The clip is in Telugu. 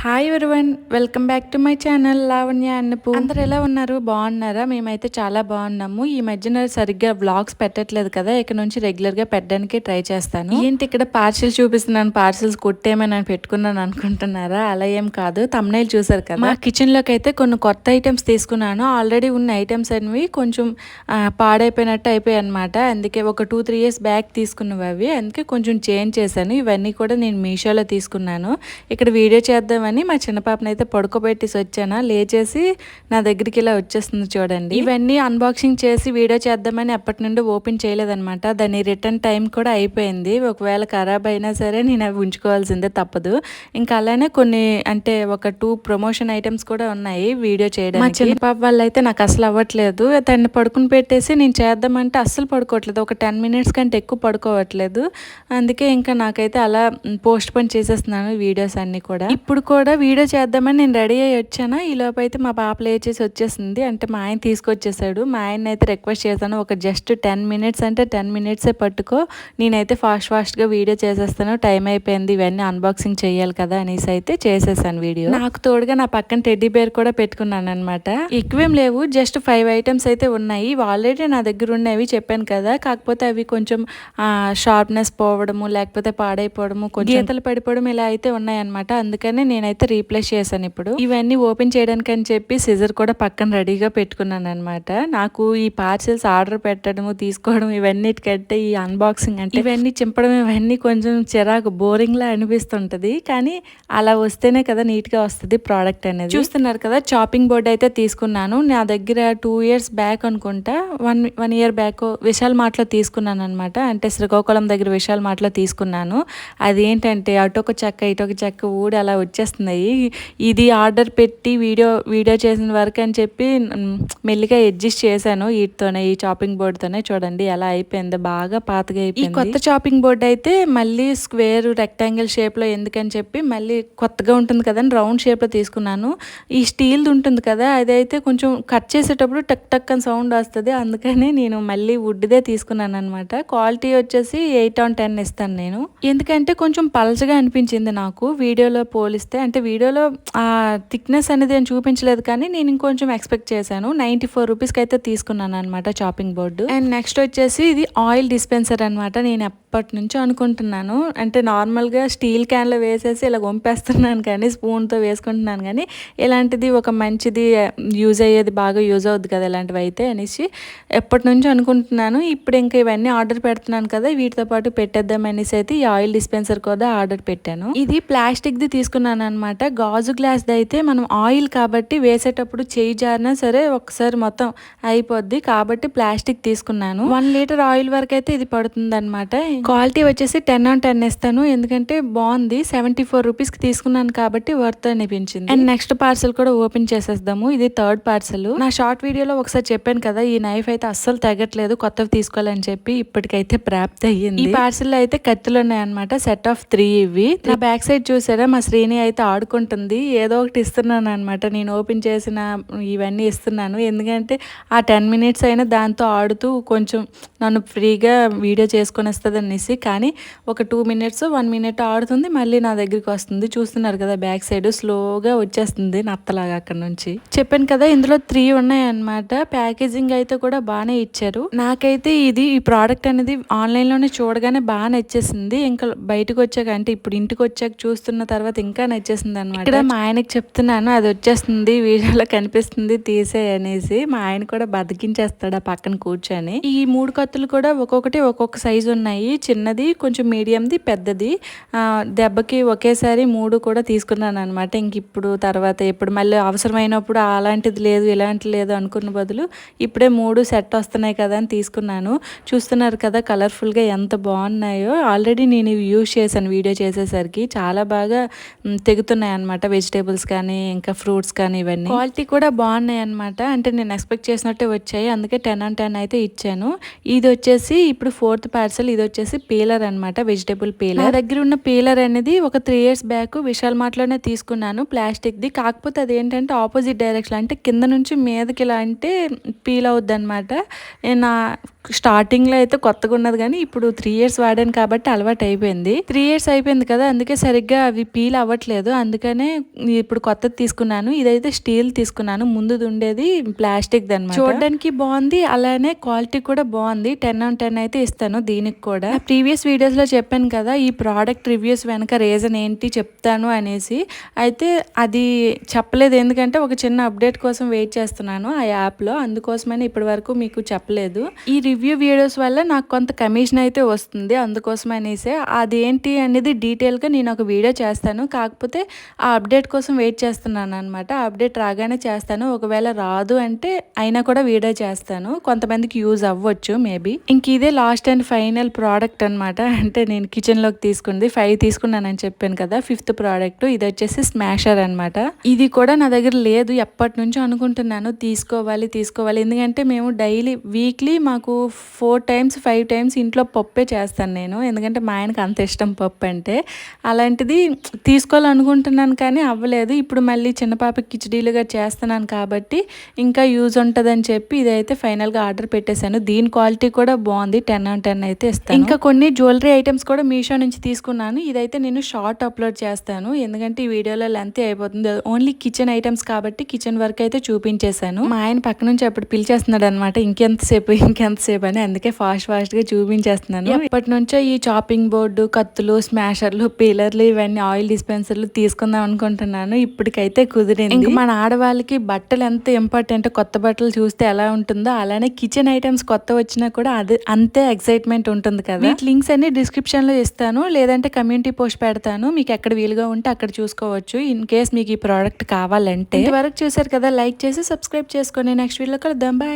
Hi everyone, welcome back to my channel Lavanya Annapu. అందరు ఎలా ఉన్నారు? బాగున్నారా? మేమైతే చాలా బాగున్నాము. ఈ మధ్యన సరిగ్గా వ్లాగ్స్ పెట్టట్లేదు కదా, ఇక నుంచి రెగ్యులర్గా పెట్టడానికి ట్రై చేస్తాను. ఏంటి ఇక్కడ పార్సిల్స్ చూపిస్తున్నాను, పార్సిల్స్ కొట్టేమని పెట్టుకున్నాను అనుకుంటున్నారా? అలా ఏం కాదు. తమ్నైల్ చూసారు కదా. మా కిచెన్లోకి అయితే కొన్ని కొత్త ఐటమ్స్ తీసుకున్నాను. ఆల్రెడీ ఉన్న ఐటమ్స్ అనేవి కొంచెం పాడైపోయినట్టు అయిపోయాయి అనమాట. అందుకే ఒక 2-3 ఇయర్స్ బ్యాక్ తీసుకున్నవి అవి, అందుకే కొంచెం చేంజ్ చేశాను. ఇవన్నీ కూడా నేను మీషోలో తీసుకున్నాను. ఇక్కడ వీడియో చేద్దామని మా చిన్న పాపను అయితే పడుకోబెట్టేసి వచ్చాను. లేచేసి నా దగ్గరికి ఇలా వచ్చేస్తుంది చూడండి. ఇవన్నీ అన్బాక్సింగ్ చేసి వీడియో చేద్దామని అప్పటి నుండి ఓపెన్ చేయలేదన్నమాట. దాని రిటర్న్ టైం కూడా అయిపోయింది. ఒకవేళ ఖరాబ్ అయినా సరే నేను అవి ఉంచుకోవాల్సిందే, తప్పదు. ఇంకా అలానే కొన్ని అంటే ఒక 2 ప్రమోషన్ ఐటమ్స్ కూడా ఉన్నాయి వీడియో చేయడానికి. మా చిన్న పాప వల్ల అయితే నాకు అసలు అవ్వట్లేదు. తను పడుకుని పెట్టేసి నేను చేద్దామంటే అస్సలు పడుకోవట్లేదు. ఒక 10 మినిట్స్ కంటే ఎక్కువ పడుకోవట్లేదు. అందుకే ఇంకా నాకైతే అలా పోస్ట్ పోన్ చేసేస్తున్నాను వీడియోస్ అన్ని కూడా. ఇప్పుడు కూడా వీడియో చేద్దామని నేను రెడీ అయ్యి వచ్చాను. ఈ లోపు అయితే మా పాప లేచేసి వచ్చేసింది. అంటే మా ఆయన తీసుకొచ్చేసాడు. మా ఆయన అయితే రిక్వెస్ట్ చేశాను, ఒక జస్ట్ 10 మినిట్స్ అంటే 10 మినిట్సే పట్టుకో, నేనైతే ఫాస్ట్గా వీడియో చేసేస్తాను, టైం అయిపోయింది, ఇవన్నీ అన్బాక్సింగ్ చేయాలి కదా అనేసి అయితే చేసేసాను వీడియో. నాకు తోడుగా నా పక్కన టెడ్డీ బేర్ కూడా పెట్టుకున్నాను అనమాట. ఎక్కువేం లేవు, జస్ట్ 5 ఐటమ్స్ అయితే ఉన్నాయి. ఇవి ఆల్రెడీ నా దగ్గర ఉన్నవి చెప్పాను కదా, కాకపోతే అవి కొంచెం షార్ప్నెస్ పోవడము, లేకపోతే పాడైపోవడము, కొంచెం గీతలు పడిపోవడం ఇలా అయితే ఉన్నాయన్నమాట. అందుకని నేనైతే రీప్లేస్ చేశాను. ఇప్పుడు ఇవన్నీ ఓపెన్ చేయడానికి అని చెప్పి సిజర్ కూడా పక్కన రెడీగా పెట్టుకున్నాను అనమాట. నాకు ఈ పార్సిల్స్ ఆర్డర్ పెట్టడము, తీసుకోవడం ఇవన్నిటికంటే ఈ అన్బాక్సింగ్ అంటే ఇవన్నీ చింపడం ఇవన్నీ కొంచెం చిరాకు, బోరింగ్ లా అనిపిస్తుంటది. కానీ అలా వస్తేనే కదా నీట్ గా వస్తుంది ప్రోడక్ట్ అనేది. చూస్తున్నారు కదా, చాపింగ్ బోర్డ్ అయితే తీసుకున్నాను. నా దగ్గర 2 ఇయర్స్ బ్యాక్ అనుకుంటా, వన్ ఇయర్ బ్యాక్ విశాల్ మార్ట్లో తీసుకున్నాను అనమాట. అంటే శ్రీకాకుళం దగ్గర విశాల్ మార్ట్లో తీసుకున్నాను. అదేంటంటే అటొక చెక్క ఇటొక చెక్క ఊడి అలా వచ్చేస్తున్నాయి. ఇది ఆర్డర్ పెట్టి వీడియో చేసిన వరకు అని చెప్పి మెల్లిగా అడ్జస్ట్ చేశాను వీటితోనే, ఈ చాపింగ్ బోర్డుతోనే. చూడండి ఎలా అయిపోయింది, బాగా పాతగా అయిపోయింది. ఈ కొత్త చాపింగ్ బోర్డు అయితే మళ్ళీ స్క్వేర్ రెక్టాంగిల్ షేప్లో ఎందుకని చెప్పి మళ్ళీ కొత్తగా ఉంటుంది కదా అని రౌండ్ షేప్లో తీసుకున్నాను. ఈ స్టీల్ది ఉంటుంది కదా, అదైతే కొంచెం కట్ చేసేటప్పుడు టక్ టక్ అని సౌండ్ వస్తుంది. అందుకని నేను మళ్ళీ వుడ్దే తీసుకున్నాను అనమాట. క్వాలిటీ వచ్చేసి 8/10 ఇస్తాను నేను. ఎందుకంటే కొంచెం పల్చగా అనిపించింది నాకు వీడియోలో పోలిస్తే. అంటే వీడియోలో ఆ థిక్నెస్ అనేది నేను చూపించలేదు, కానీ నేను ఇంకొంచెం ఎక్స్పెక్ట్ చేశాను. 94 రూపీస్కి అయితే తీసుకున్నాను అనమాట చాపింగ్ బోర్డు. అండ్ నెక్స్ట్ వచ్చేసి ఇది ఆయిల్ డిస్పెన్సర్ అనమాట. నేను ఎప్పటి నుంచో అనుకుంటున్నాను, అంటే నార్మల్గా స్టీల్ క్యాన్లో వేసేసి ఇలా వంపేస్తున్నాను, కానీ స్పూన్తో వేసుకుంటున్నాను. కానీ ఇలాంటిది ఒక మంచిది యూజ్ అయ్యేది, బాగా యూజ్ అవుద్ది కదా ఇలాంటివి అయితే అనేసి ఎప్పటి నుంచో అనుకుంటున్నాను. ఇప్పుడు ఇంకా ఇవన్నీ ఆర్డర్ పెడుతున్నాను కదా, వీటితో పాటు పెట్టేద్దాం అనేసి అయితే ఈ ఆయిల్ డిస్పెన్సర్ కూడా ఆర్డర్ పెట్టాను. ఇది ప్లాస్టిక్ది తీసుకున్నాను అనమాట. గాజు గ్లాస్ది అయితే మనం ఆయిల్ కాబట్టి వేసేటప్పుడు చేయి జారినా సరే ఒకసారి మొత్తం అయిపోద్ది, కాబట్టి ప్లాస్టిక్ తీసుకున్నాను. 1 లీటర్ ఆయిల్ వరకు అయితే ఇది పడుతుంది అనమాట. క్వాలిటీ వచ్చేసి 10/10 ఇస్తాను, ఎందుకంటే బాగుంది. 74 రూపీస్కి తీసుకున్నాను కాబట్టి వర్త్ అనిపించింది. అండ్ నెక్స్ట్ పార్సల్ కూడా ఓపెన్ చేసేద్దాము. ఇది 3rd పార్సల్. నా షార్ట్ వీడియోలో ఒకసారి చెప్పాను కదా, ఈ నైఫ్ అయితే అస్సలు తగ్గట్లేదు, కొత్తవి తీసుకోవాలని చెప్పి. ఇప్పటికైతే ప్రాప్తి అయ్యింది. ఈ పార్సల్ అయితే కత్తులు ఉన్నాయన్నమాట, సెట్ ఆఫ్ 3 ఇవి. నా బ్యాక్ సైడ్ చూసారా, మా శ్రీని అయితే ఆడుకుంటుంది. ఏదో ఒకటి ఇస్తున్నాను అనమాట, నేను ఓపెన్ చేసిన ఇవన్నీ ఇస్తున్నాను. ఎందుకంటే ఆ 10 మినిట్స్ అయినా దాంతో ఆడుతూ కొంచెం నన్ను ఫ్రీగా వీడియో చేసుకొని వస్తుంది అనేసి. కానీ ఒక 2 మినిట్స్ 1 మినిట్ ఆడుతుంది, మళ్ళీ నా దగ్గరికి వస్తుంది. చూస్తున్నారు కదా, బ్యాక్ సైడ్ స్లోగా వచ్చేస్తుంది నత్తలాగా అక్కడ నుంచి. చెప్పాను కదా, ఇందులో 3 ఉన్నాయన్నమాట. ప్యాకేజింగ్ అయితే కూడా బాగానే ఇచ్చారు. నాకైతే ఈ ప్రోడక్ట్ అనేది ఆన్లైన్లోనే చూడగానే బాగా నచ్చేసింది. ఇంకా బయటకు వచ్చాక, అంటే ఇప్పుడు ఇంటికి వచ్చాక చూస్తున్న తర్వాత ఇంకా నచ్చేసింది అనమాట. ఇక్కడ మా ఆయనకి చెప్తున్నాను, అది వచ్చేస్తుంది వీడియోలో కనిపిస్తుంది తీసే అనేసి. మా ఆయన కూడా బతికించేస్తాడు ఆ పక్కన కూర్చొని. ఈ 3 కత్తులు కూడా ఒక్కొక్కటి ఒక్కొక్క సైజు ఉన్నాయి. చిన్నది, కొంచెం మీడియంది, పెద్దది. దెబ్బకి ఒకేసారి 3 కూడా తీసుకున్నాను అనమాట. ఇంక ఇప్పుడు తర్వాత ఎప్పుడు మళ్ళీ అవసరమైనప్పుడు అలాంటిది లేదు ఇలాంటిది లేదు అనుకున్న బదులు ఇప్పుడే 3 సెట్ వస్తున్నాయి కదా అని తీసుకున్నాను. చూస్తున్నారు కదా కలర్ఫుల్గా ఎంత బాగున్నాయో. ఆల్రెడీ నేను యూజ్ చేశాను వీడియో చేసేసరికి, చాలా బాగా తెగుతున్నాయి అనమాట. వెజిటేబుల్స్ కానీ ఇంకా ఫ్రూట్స్ కానీ ఇవన్నీ క్వాలిటీ కూడా బాగున్నాయి అనమాట. అంటే నేను ఎక్స్పెక్ట్ చేసినట్టే వచ్చాయి, అందుకే 10/10 అయితే ఇచ్చాను. ఇది వచ్చేసి ఇప్పుడు 4th పార్సల్. ఇది వచ్చేసి పీలర్ అనమాట, వెజిటేబుల్ పీలర్. నా దగ్గర ఉన్న పీలర్ అనేది ఒక 3 ఇయర్స్ బ్యాక్ విశాల్ మార్ట్లోనే తీసుకున్నాను, ప్లాస్టిక్ది. కాకపోతే అది ఏంటంటే ఆపోజిట్ డైరెక్షన్, అంటే కింద నుంచి మీదకి ఇలా అంటే పీల్ అవుద్ది అనమాట. నా స్టార్టింగ్లో అయితే కొత్తగా ఉన్నది కానీ ఇప్పుడు 3 ఇయర్స్ వాడాను కాబట్టి అలవాటు అయిపోయింది. 3 ఇయర్స్ అయిపోయింది కదా, అందుకే సరిగ్గా అవి పీల్ అవ్వట్లేదు. అందుకనే ఇప్పుడు కొత్తది తీసుకున్నాను. ఇదైతే స్టీల్ తీసుకున్నాను. ముందుది ఉండేది ప్లాస్టిక్ దన్నమాట. చూడడానికి బాగుంది, అలానే క్వాలిటీ కూడా బాగుంది. 10/10 అయితే ఇస్తాను దీనికి కూడా. ప్రీవియస్ వీడియోస్లో చెప్పాను కదా ఈ ప్రోడక్ట్ రివ్యూస్ వెనక రీజన్ ఏంటి చెప్తాను అనేసి. అయితే అది చెప్పలేదు, ఎందుకంటే ఒక చిన్న అప్డేట్ కోసం వెయిట్ చేస్తున్నాను ఆ యాప్లో. అందుకోసమని ఇప్పటి వరకు మీకు చెప్పలేదు. ఈ రివ్యూ వీడియోస్ వల్ల నాకు కొంత కమిషన్ అయితే వస్తుంది, అందుకోసం అనేసి. అదేంటి అనేది డీటెయిల్గా నేను ఒక వీడియో చేస్తాను. కాకపోతే ఆ అప్డేట్ కోసం వెయిట్ చేస్తున్నాను అనమాట. ఆ అప్డేట్ రాగానే చేస్తాను. ఒకవేళ రాదు అంటే అయినా కూడా వీడియో చేస్తాను. కొంతమందికి యూజ్ అవ్వచ్చు మేబీ. ఇంక ఇదే లాస్ట్ అండ్ ఫైనల్ ప్రోడక్ట్ అనమాట. అంటే నేను కిచెన్లోకి తీసుకుంది 5 తీసుకున్నానని చెప్పాను కదా, 5th ప్రోడక్ట్ ఇది వచ్చేసి స్మాషర్ అనమాట. ఇది కూడా నా దగ్గర లేదు, ఎప్పటి నుంచో అనుకుంటున్నాను తీసుకోవాలి. ఎందుకంటే మేము డైలీ వీక్లీ మాకు 4 times 5 times ఇంట్లో పప్పే చేస్తాను నేను. ఎందుకంటే మా ఆయనకు అంత ఇష్టం పప్పు అంటే. అలాంటిది తీసుకోవాలనుకుంటున్నాను కానీ అవ్వలేదు. ఇప్పుడు మళ్ళీ చిన్న పాపకి కిచిడీలుగా చేస్తున్నాను కాబట్టి ఇంకా యూజ్ ఉంటుందని చెప్పి ఇదైతే ఫైనల్గా ఆర్డర్ పెట్టేశాను. దీని క్వాలిటీ కూడా బాగుంది, 10/10 అయితే ఇస్తాను. ఇంకా కొన్ని జ్యువెలరీ ఐటమ్స్ కూడా మీషో నుంచి తీసుకున్నాను. ఇదైతే నేను షార్ట్ అప్లోడ్ చేస్తాను, ఎందుకంటే ఈ వీడియోలో లెంత్ అయిపోతుంది. ఓన్లీ కిచెన్ ఐటమ్స్ కాబట్టి కిచెన్ వర్క్ అయితే చూపించేశాను. మా ఆయన పక్క నుంచి అప్పుడు పిలిచేస్తున్నాడు అనమాట, ఇంకెంతసేపు అని. అందుకే ఫాస్ట్గా చూపించేస్తున్నాను. ఎప్పటి నుంచో ఈ చాపింగ్ బోర్డు, కత్తులు, స్మాషర్లు, పీలర్లు, ఇవన్నీ ఆయిల్ డిస్పెన్సర్లు తీసుకుందాం అనుకుంటున్నాను. ఇప్పటికైతే కుదిరింది. ఇంకా మన ఆడవాళ్ళకి బట్టలు ఎంత ఇంపార్టెంట్, కొత్త బట్టలు చూస్తే ఎలా ఉంటుందో అలానే కిచెన్ ఐటమ్స్ కొత్త వచ్చినా కూడా అదే అంతే ఎక్సైట్మెంట్ ఉంటుంది కదా. వీటి లింక్స్ అన్ని డిస్క్రిప్షన్ లో ఇస్తాను, లేదంటే కమ్యూనిటీ పోస్ట్ పెడతాను. మీకు ఎక్కడ వీలుగా ఉంటే అక్కడ చూసుకోవచ్చు, ఇన్ కేస్ మీకు ఈ ప్రోడక్ట్ కావాలంటే. ఇంతవరకు చూసారు కదా, లైక్ చేసి సబ్స్క్రైబ్ చేసుకోండి. నెక్స్ట్ వీడియోలో కలుద్దాం. బాయ్.